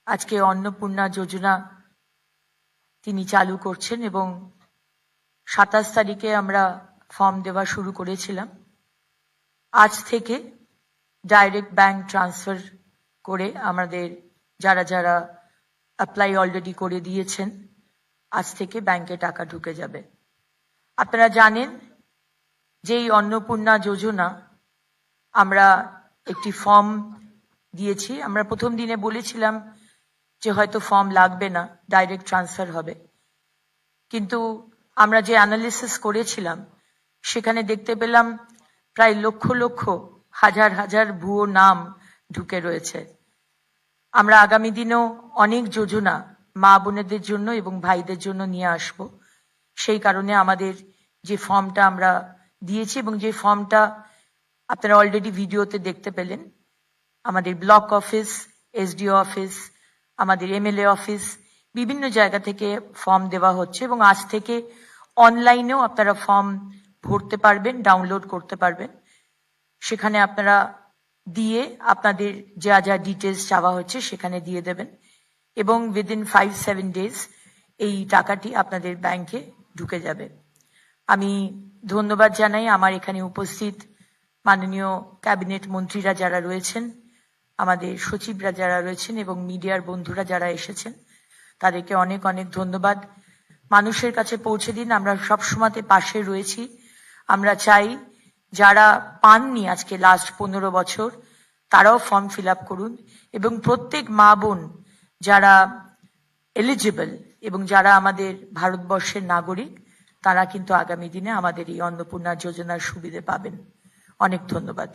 আজকে অন্নপূর্ণা যোজনা তিনি চালু করছেন এবং 27 তারিখে আমরা ফর্ম দেওয়া শুরু করেছিলাম। আজ থেকে ডাইরেক্ট ব্যাংক ট্রান্সফার করে আমাদের যারা যারা অ্যাপ্লাই অলরেডি করে দিয়েছেন আজ থেকে ব্যাংকে টাকা ঢুকে যাবে। আপনারা জানেন যে এই অন্নপূর্ণা যোজনা আমরা একটি ফর্ম দিয়েছি। আমরা প্রথম দিনে বলেছিলাম যে হয়তো ফর্ম লাগবে না, ডাইরেক্ট ট্রান্সফার হবে, কিন্তু আমরা যে অ্যানালিসিস করেছিলাম সেখানে দেখতে পেলাম প্রায় লক্ষ লক্ষ হাজার হাজার ভুয়ো নাম ঢুকে রয়েছে। আমরা আগামী দিনেও অনেক যোজনা মা বোনেদের জন্য এবং ভাইদের জন্য নিয়ে আসব। সেই কারণে আমাদের যে ফর্মটা আমরা দিয়েছি এবং যে ফর্মটা আপনারা অলরেডি ভিডিওতে দেখতে পেলেন, আমাদের ব্লক অফিস, এসডিও অফিস, আমাদের এমএলএ অফিস, বিভিন্ন জায়গা থেকে ফর্ম দেওয়া হচ্ছে এবং আজ থেকে অনলাইনেও আপনারা ফর্ম ভরতে পারবেন, ডাউনলোড করতে পারবেন। সেখানে আপনারা দিয়ে আপনাদের যা যা ডিটেলস চাওয়া হচ্ছে সেখানে দিয়ে দেবেন এবং উইদিন 5-7 ডেজ এই টাকাটি আপনাদের ব্যাংকে ঢুকে যাবে। আমি ধন্যবাদ জানাই আমার এখানে উপস্থিত মাননীয় ক্যাবিনেট মন্ত্রীরা যারা রয়েছেন, আমাদের সচিবরা যারা রয়েছেন এবং মিডিয়ার বন্ধুরা যারা এসেছেন, তাদেরকে অনেক অনেক ধন্যবাদ। মানুষের কাছে পৌঁছে দিন, আমরা সবসময়তে পাশে রয়েছি। আমরা চাই যারা পাননি আজকে লাস্ট 15 বছর তারাও ফর্ম ফিল আপ করুন এবং প্রত্যেক মা বোন যারা এলিজিবল এবং যারা আমাদের ভারতবর্ষের নাগরিক তারা কিন্তু আগামী দিনে আমাদের এই অন্নপূর্ণা যোজনার সুবিধে পাবেন। অনেক ধন্যবাদ।